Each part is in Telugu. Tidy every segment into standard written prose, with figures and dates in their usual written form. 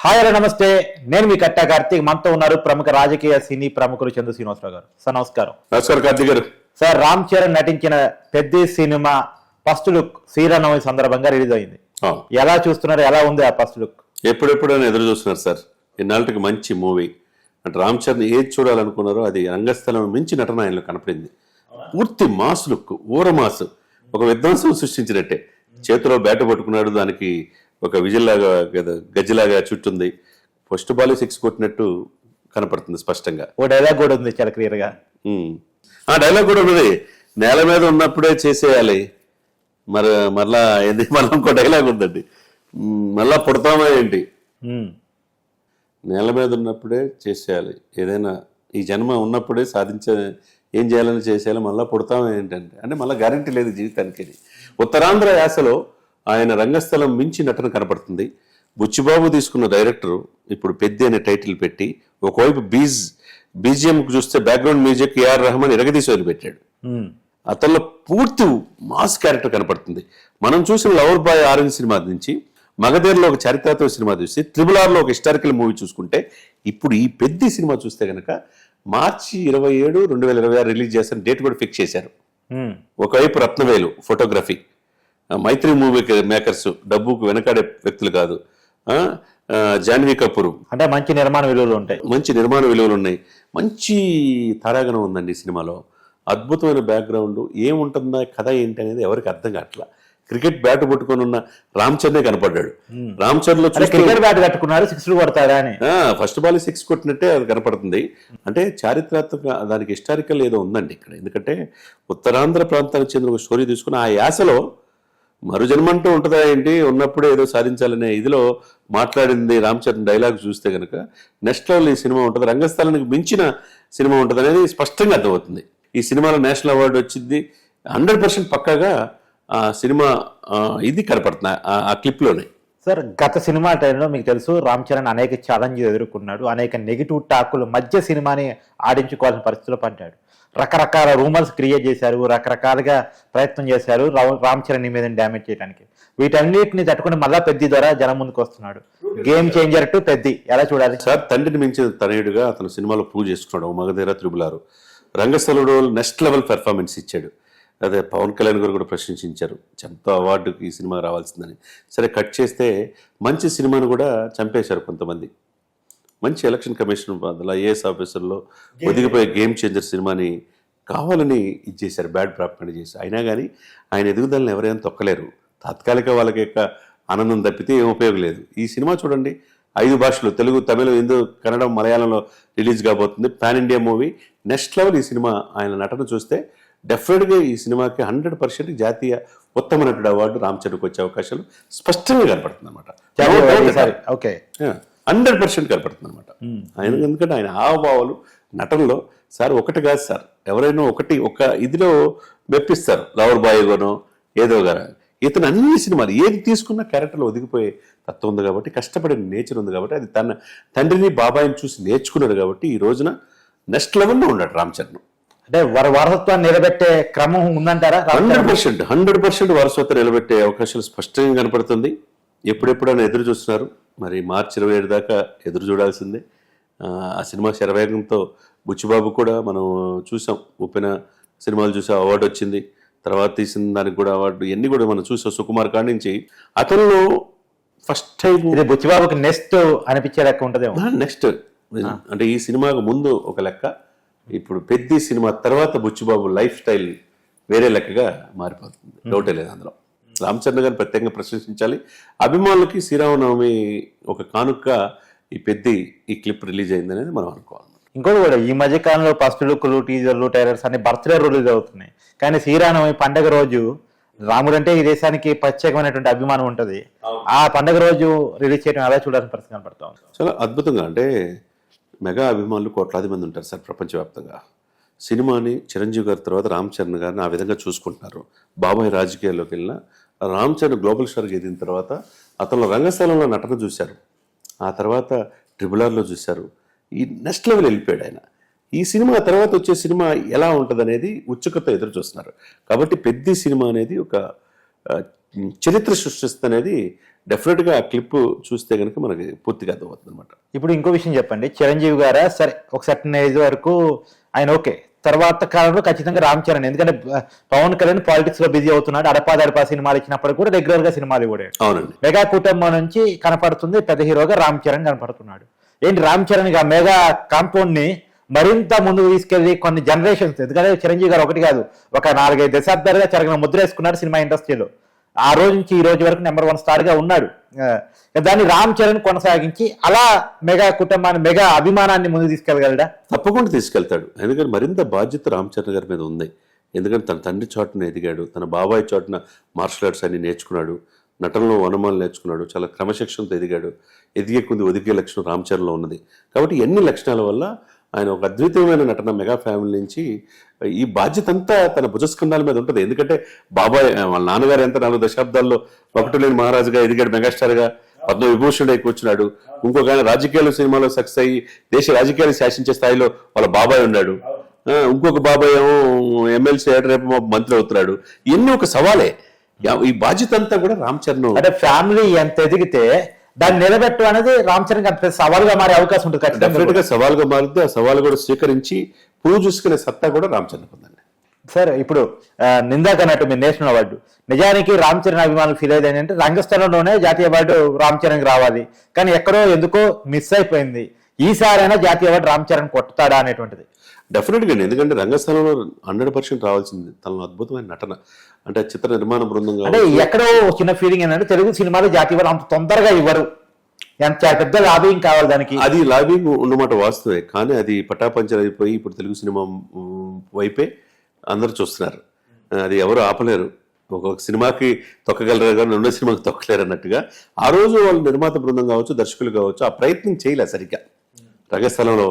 హాయ్ హలో నమస్తే. నేను మీ కట్టా కార్తీక్. మనతో ఉన్నారు ప్రముఖ రాజకీయ సినీ ప్రముఖులు చందు శ్రీనివాసరావు గారు. సార్ నమస్కారం. నమస్కారం కార్తీక్ గారు. సార్, రామ్ చరణ్ నటించిన పెద్ద సినిమా ఫస్ట్ లుక్ శ్రీరామనవమి సందర్భంగా రిలీజ్ అయింది. ఎలా చూస్తున్నారు? ఎలా ఉంది ఆ ఫస్ట్ లుక్? ఎప్పుడెప్పుడైనా ఎదురు చూస్తున్నారు సార్. ఇన్నాళ్ళకి మంచి మూవీ అంటే రామ్ చరణ్ ఏది చూడాలనుకున్నారో అది రంగస్థలం మించి నటన ఆయనలో కనపడింది. పూర్తి మాస్ లుక్, ఊర మాస్, ఒక విధ్వంసం సృష్టించినట్టే. చేతిలో బ్యాట్ పట్టుకున్నాడు, దానికి ఒక విజిల్లాగా గజ్జిలాగా చుట్టుంది. ఫస్ట్ బాల్ 6 కొట్టినట్టు కనపడుతుంది స్పష్టంగా. ఓ డైలాగ్ కూడా ఉంది చాలా క్లియర్ గా. ఆ డైలాగ్ కూడా ఉన్నది, నేల మీద ఉన్నప్పుడే చేసేయాలి. మళ్ళా ఇంకో డైలాగ్ ఉందండి, మళ్ళా పుడతామా ఏంటి, నేల మీద ఉన్నప్పుడే చేసేయాలి, ఏదైనా ఈ జన్మ ఉన్నప్పుడే ఏం చేయాలని చేసేయాలి, మళ్ళీ పుడతామా ఏంటంటే అంటే మళ్ళీ గ్యారంటీ లేదు జీవితానికి. ఉత్తరాంధ్ర యాసలో ఆయన రంగస్థలం మించి నటన కనపడుతుంది. బుచ్చిబాబు తీసుకున్న డైరెక్టర్ ఇప్పుడు పెద్ద అనే టైటిల్ పెట్టి ఒకవైపు బీజిఎం చూస్తే బ్యాక్గ్రౌండ్ మ్యూజిక్ ఏఆర్ రెహమాన్ ఎరగదీసి వదిలిపెట్టాడు. అతనిలో పూర్తి మాస్ క్యారెక్టర్ కనపడుతుంది. మనం చూసిన లవర్ బాయ్ ఆరెంజ్ సినిమా నుంచి మగధీరలో ఒక చారిత్రాత్మక సినిమా చూసి RRRలో ఒక హిస్టారికల్ మూవీ చూసుకుంటే ఇప్పుడు ఈ పెద్ద సినిమా చూస్తే కనుక మార్చి 27, 2026 రిలీజ్ చేస్తారని డేట్ కూడా ఫిక్స్ చేశారు. ఒకవైపు రత్నవేలు ఫోటోగ్రఫీ, మైత్రి మూవీ మేకర్స్ డబ్బుకు వెనకాడే వ్యక్తులు కాదు, జాన్వీ కపూర్ అంటే మంచి నిర్మాణ విలువలు ఉంటాయి. మంచి నిర్మాణ విలువలు ఉన్నాయి. మంచి తారాగణం ఉందండి ఈ సినిమాలో. అద్భుతమైన బ్యాక్గ్రౌండ్. ఏముంటుందా కథ ఏంటి అనేది ఎవరికి అర్థం కావట్లా. క్రికెట్ బ్యాట్ పట్టుకొని ఉన్న రామ్ చరణే కనపడ్డాడు. రామ్ చరణ్ లో క్రికెట్ బ్యాట్ కట్టుకున్నారు, 6 కొడతారా అని ఫస్ట్ బాల్ 6 కొట్టినట్టే అది కనపడుతుంది. అంటే చారిత్రాత్మక దానికి హిస్టారికల్ ఏదో ఉందండి ఇక్కడ. ఎందుకంటే ఉత్తరాంధ్ర ప్రాంతానికి చెందిన ఒక స్టోరీ తీసుకుని ఆ యాసలో మరుజన్మంటూ ఉంటుందా ఏంటి, ఉన్నప్పుడే ఏదో సాధించాలనే ఇదిలో మాట్లాడింది రామ్ చరణ్ డైలాగ్ చూస్తే కనుక నెక్స్ట్ లెవెల్ ఈ సినిమా ఉంటుంది, రంగస్థలానికి మించిన సినిమా ఉంటుంది అనేది స్పష్టంగా అర్థమవుతుంది. ఈ సినిమాలో నేషనల్ అవార్డు వచ్చింది 100% పక్కాగా. ఆ సినిమా ఇది కనపడుతుంది ఆ క్లిప్లోనే. సార్, గత సినిమా టైంలో మీకు తెలుసు రామ్ చరణ్ అనేక ఛాలెంజ్ ఎదుర్కొన్నాడు. అనేక నెగిటివ్ టాకుల మధ్య సినిమాని ఆడించుకోవాల్సిన పరిస్థితుల్లో పడ్డాడు. రకరకాల రూమర్స్ క్రియేట్ చేశారు, రకరకాలుగా ప్రయత్నం చేశారు రామ్ చరణ్ మీద డ్యామేజ్ చేయడానికి. వీటన్నిటిని తట్టుకుని మళ్ళా పెద్ద ద్వారా జనం ముందుకు వస్తున్నాడు. గేమ్ చేంజర్ టు పెద్ద. ఎలా చూడాలి సార్? తండ్రిని మించిన తనయుడుగా అతను సినిమాలో ప్రూవ్ చేసుకున్నాడు. మగధీర, RRR రంగస్థలంలో నెక్స్ట్ లెవెల్ పెర్ఫార్మెన్స్ ఇచ్చాడు. అదే పవన్ కళ్యాణ్ గారు కూడా ప్రశంసించారు, ఎంతో అవార్డుకి ఈ సినిమా రావాల్సిందని. సరే, కట్ చేస్తే మంచి సినిమాను కూడా చంపేశారు కొంతమంది. మంచి ఎలక్షన్ కమిషన్ అలా ఐఏఎస్ ఆఫీసర్లో ఒదిగిపోయే గేమ్ చేంజర్ సినిమాని కావాలని ఇచ్చేశారు, బ్యాడ్ ప్రాపగండా చేసి. అయినా కానీ ఆయన ఎదుగుదలని ఎవరైనా తొక్కలేరు. తాత్కాలిక వాళ్ళకి యొక్క ఆనందం తప్పితే ఏం ఉపయోగం లేదు. ఈ సినిమా చూడండి, 5 భాషలు, తెలుగు, తమిళ, హిందీ, కన్నడం, మలయాళంలో రిలీజ్ కాబోతుంది. Pan India movie. Next level ఈ సినిమా. ఆయన నటన చూస్తే డెఫినెట్గా ఈ సినిమాకి 100% జాతీయ ఉత్తమ నటుడు అవార్డు రామ్ చరణ్కి వచ్చే అవకాశాలు స్పష్టంగా కనపడుతుంది అనమాట. 100% కనపడుతుంది అనమాట ఆయన. ఎందుకంటే ఆయన హావభావాలు నటనలో సార్ ఒకటి కాదు సార్, ఎవరైనా ఒక ఇదిలో మెప్పిస్తారు. లవర్ బాయ్ గానో ఏదో గానో. ఇతను అన్ని సినిమాలు ఏది తీసుకున్న క్యారెక్టర్లో ఒదిగిపోయే తత్వం ఉంది కాబట్టి, కష్టపడిన నేచర్ ఉంది కాబట్టి, అది తన తండ్రిని బాబాయిని చూసి నేర్చుకున్నాడు కాబట్టి ఈ రోజున నెక్స్ట్ లెవెల్లో ఉన్నాడు రామ్ చరణ్. అంటే వారసత్వాన్ని నిలబెట్టే క్రమం ఉందంటారా? 100% వారసత్వం నిలబెట్టే అవకాశాలు స్పష్టంగా కనపడుతుంది. ఎప్పుడెప్పుడైనా ఎదురు చూస్తున్నారు. మరి మార్చి 27 దాకా ఎదురు చూడాల్సిందే. ఆ సినిమా శరవేగంతో బుచ్చిబాబు కూడా మనం చూసాం, ఉప్పెన సినిమాలు చూసాం, అవార్డు వచ్చింది. తర్వాత తీసిన దానికి కూడా అవార్డు, ఇవన్నీ కూడా మనం చూసాం. సుకుమార్ కాడి నుంచి అతను ఫస్ట్ టైం బుచ్చిబాబుకి నెక్స్ట్ అనిపించే లెక్క ఉంటుందేమో. నెక్స్ట్ అంటే ఈ సినిమాకు ముందు ఒక లెక్క, ఇప్పుడు పెద్ద సినిమా తర్వాత బుచ్చిబాబు లైఫ్ స్టైల్ వేరే లెక్కగా మారిపోతుంది. డౌటే లేదు అందులో. రామ్ చరణ్ గారిని ప్రత్యేకంగా ప్రశంసించాలి. అభిమానులకి శ్రీరామనవమి ఒక కానుక ఈ క్లిప్ రిలీజ్ అయింది అనేది మనం అనుకోవాలి. ఇంకోటి కూడా, ఈ మధ్య కాలంలో ఫస్ట్ లుక్లు, టీజర్లు, ట్రైలర్స్ అన్ని బర్త్డే రిలీజ్ అవుతున్నాయి. కానీ శ్రీరామనవమి పండగ రోజు రాముడు అంటే ఈ దేశానికి ప్రత్యేకమైనటువంటి అభిమానం ఉంటుంది. ఆ పండగ రోజు రిలీజ్ చేయడం ఎలా చూడాల్సిన పరిస్థితి కనపడతాం. చాలా అద్భుతంగా. అంటే మెగా అభిమానులు కోట్లాది మంది ఉంటారు సార్ ప్రపంచవ్యాప్తంగా. సినిమాని చిరంజీవి గారి తర్వాత రామ్ చరణ్ గారిని ఆ విధంగా చూసుకుంటున్నారు. బాబాయ్ రాజకీయాల్లోకి వెళ్ళిన రామ్ చరణ్ గ్లోబల్ స్టార్కి ఎదిగిన తర్వాత అతను రంగస్థలంలో నటన చూశారు. ఆ తర్వాత RRRలో చూశారు. ఈ నెక్స్ట్ లెవెల్ వెళ్ళిపోయాడు ఆయన. ఈ సినిమా తర్వాత వచ్చే సినిమా ఎలా ఉంటుంది అనేది ఉత్సుకత ఎదురు చూస్తున్నారు. కాబట్టి పెద్ద సినిమా అనేది ఒక చరిత్ర సృష్టిస్తుంది అనేది డెఫినెట్గా ఆ క్లిప్ చూస్తే కనుక మనకి పూర్తిగా అర్థమవుతుంది అనమాట. ఇప్పుడు ఇంకో విషయం చెప్పండి, చిరంజీవి గారా సరే ఒక సర్టన్ ఏజ్ వరకు ఆయన ఓకే, తర్వాత కాలంలో ఖచ్చితంగా రామ్ చరణ్, ఎందుకంటే పవన్ కళ్యాణ్ పాలిటిక్స్ లో బిజీ అవుతున్నాడు, అడపా సినిమాలు ఇచ్చినప్పుడు కూడా రెగ్యులర్ గా సినిమాలు ఇవ్వడాడు. అవునండి. మెగా కుటుంబం నుంచి కనపడుతుంది పెద్ద హీరోగా రామ్ చరణ్ కనపడుతున్నాడు. ఏంటి రామ్ చరణ్ గా మెగా కాంపౌండ్ ని మరింత ముందుకు తీసుకెళ్లి కొన్ని జనరేషన్స్, ఎందుకంటే చిరంజీవి గారు ఒకటి కాదు ఒక 4-5 దశాబ్దాలుగా చెరగిన ముద్ర వేసుకున్నాడు సినిమా ఇండస్ట్రీలో. ఆ రోజు నుంచి ఈ రోజు వరకు నెంబర్ 1 స్టార్ గా ఉన్నాడు. దాన్ని రామ్ చరణ్ కొనసాగించి అలా మెగా కుటుంబాన్ని, మెగా అభిమానాన్ని ముందుకు తీసుకెళ్ళగలడా? తప్పకుండా తీసుకెళ్తాడు. ఎందుకంటే మరింత బాధ్యత రామ్ చరణ్ గారి మీద ఉంది. ఎందుకంటే తన తండ్రి చాటున ఎదిగాడు, తన బాబాయ్ చాటున మార్షల్ ఆర్ట్స్ అన్ని నేర్చుకున్నాడు, నటనలో వనమాలు నేర్చుకున్నాడు, చాలా క్రమశిక్షణతో ఎదిగాడు. ఎదిగే కొద్ది ఒదిగే లక్షణం రామ్ చరణ్లో ఉన్నది. కాబట్టి ఎన్ని లక్షణాల వల్ల ఆయన ఒక అద్భుతమైన నటన మెగా ఫ్యామిలీ నుంచి ఈ బాధ్యత అంతా తన భుజస్కంధాల మీద ఉంటుంది. ఎందుకంటే బాబాయ్ వాళ్ళ నాన్నగారు ఎంత 4 దశాబ్దాల్లో ఒకటి లేని మహారాజుగా ఎదిగాడు, మెగాస్టార్గా పద్మవిభూషణుడు అయి కూర్చున్నాడు. ఇంకొక ఆయన రాజకీయాలు సినిమాలో సక్సెస్ అయ్యి దేశ రాజకీయాలు శాసించే స్థాయిలో వాళ్ళ బాబాయ్ ఉన్నాడు. ఇంకొక బాబాయ్ ఏమో ఎమ్మెల్సీ రేపు మంత్రి అవుతున్నాడు. ఇవన్నీ ఒక సవాలే. ఈ బాధ్యత అంతా కూడా రామ్ చరణ్, అంటే ఫ్యామిలీ ఎంత ఎదిగితే దాన్ని నిలబెట్టు అనేది రామ్ చరణ్ గారికి సవాలుగా మారే అవకాశం ఉంటుంది. డెఫినెట్ గా సవాలుగా మారుతుంది. ఆ సవాలు కూడా స్వీకరించి పువ్వు చూసుకునే సత్తా కూడా రామ్ చరణ్ ఉందండి. సార్ ఇప్పుడు నిందాక అన్నట్టు మీరు నేషనల్ అవార్డు, నిజానికి రామ్ చరణ్ అభిమానులు ఫీల్ అయ్యేది ఏంటంటే రంగస్థలంలోనే జాతీయ అవార్డు రామ్ చరణ్ రావాలి, కానీ ఎక్కడో ఎందుకో మిస్ అయిపోయింది. ఈసారైనా జాతీయ అవార్డు రామ్ చరణ్ కొట్టుతాడా అనేటువంటిది. డెఫినెట్గా, ఎందుకంటే రంగస్థలంలో 100% రావాల్సింది. తన అద్భుతమైన నటన, అంటే చిత్ర నిర్మాణ బృందం అంటే ఎక్కడో చిన్న ఫీలింగ్ ఏంటంటే తెలుగు సినిమాలు జాతీయ అవార్డు అంత తొందరగా ఇవ్వరు, ఎంత పెద్ద లాబింగ్ కావాలి దానికి. అది లాబింగ్ ఉన్నమాట వాస్తవే, కానీ అది పటాపంచర్ అయిపోయి ఇప్పుడు తెలుగు సినిమా వైపే అందరూ చూస్తున్నారు. అది ఎవరు ఆపలేరు. ఒక్కొక్క సినిమాకి తొక్కగలరు కానీ 2వ సినిమాకి తొక్కలేరు అన్నట్టుగా ఆ రోజు వాళ్ళు నిర్మాత బృందం కావచ్చు, దర్శకులు కావచ్చు, ఆ ప్రయత్నం చేయలే సరిగ్గా. రంగస్థలంలో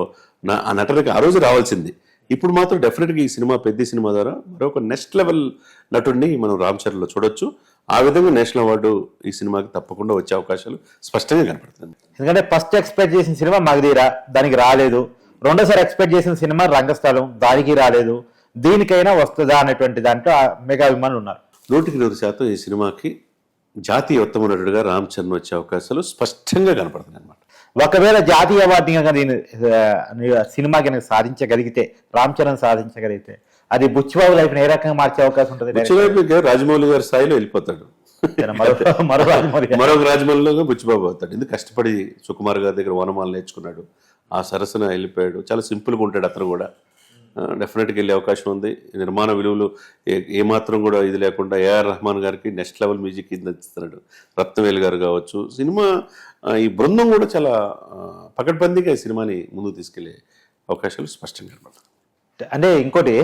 ఆ నటనకి ఆ రోజు రావాల్సింది. ఇప్పుడు మాత్రం డెఫినెట్గా ఈ సినిమా పెద్ద సినిమా ద్వారా మరొక నెక్స్ట్ లెవెల్ నటుడిని మనం రామ్ చరణ్లో చూడొచ్చు. ఆ విధంగా నేషనల్ అవార్డు ఈ సినిమాకి తప్పకుండా వచ్చే అవకాశాలు స్పష్టంగా కనపడుతుంది. ఎందుకంటే ఫస్ట్ ఎక్స్పెక్ట్ చేసిన సినిమా మగధీర, దానికి రాలేదు. రెండోసారి ఎక్స్పెక్ట్ చేసిన సినిమా రంగస్థలం, దానికి రాలేదు. దీనికైనా వస్తుందా అనేటువంటి దాంట్లో మెగా అభిమానులు ఉన్నారు. 100% ఈ సినిమాకి జాతీయ ఉత్తమ నటుడిగా రామ్ చరణ్ వచ్చే అవకాశాలు స్పష్టంగా కనపడుతున్నాయి అన్నమాట. ఒకవేళ జాతీయ అవార్డు కనుక సినిమా కనుక సాధించగలిగితే, రామ్ చరణ్ సాధించగలిగితే, అది బుచ్చిబాబు లైఫ్ ఏ రకంగా మార్చే అవకాశం ఉంటుంది? బుచ్చిబాబు రాజమౌళి గారి స్థాయిలో వెళ్ళిపోతాడు. మరొక రాజమౌళిలో బుచ్చిబాబు అవుతాడు. ఎందుకు కష్టపడి సుకుమార్ గారి దగ్గర వనమాలు నేర్చుకున్నాడు, ఆ సరసన వెళ్ళిపోయాడు. చాలా సింపుల్గా ఉంటాడు అతను కూడా. డెఫినెట్గా వెళ్ళే అవకాశం ఉంది. నిర్మాణ విలువలు ఏమాత్రం కూడా ఇది లేకుండా ఏఆర్ రెహమాన్ గారికి నెక్స్ట్ లెవెల్ మ్యూజిక్ ఇస్తున్నాడు. రత్నవేలు గారు కావచ్చు, సినిమా ఈ బృందం కూడా చాలా పకడ్బందీగా ఈ సినిమాని ముందుకు తీసుకెళ్లే అవకాశాలు స్పష్టంగా కనబడతాయి. అంటే ఇంకోటి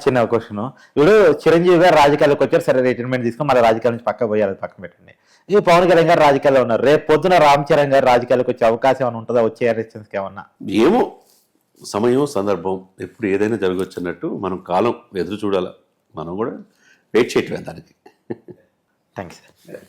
చిన్న క్వశ్చన్, ఇప్పుడు చిరంజీవి గారు రాజకీయాలకు వచ్చారు, సరే రిటైర్మెంట్ తీసుకొని మళ్ళీ రాజకీయాల నుంచి పక్క పోయాలి, పక్కన పెట్టండి. ఈ పవన్ కళ్యాణ్ గారు రాజకీయాల్లో ఉన్నారు, రేపు పొద్దున రామ్ చరణ్ గారు రాజకీయాలకు వచ్చే అవకాశం ఏమైనా ఉంటుందా? వచ్చే ఎలక్షన్స్కి ఏమన్నా? ఏమో, సమయం సందర్భం ఎప్పుడు ఏదైనా జరగవచ్చు అన్నట్టు మనం కాలం ఎదురు చూడాలి. మనం కూడా వెయిట్ చేయటమే దానికి. Thanks sir.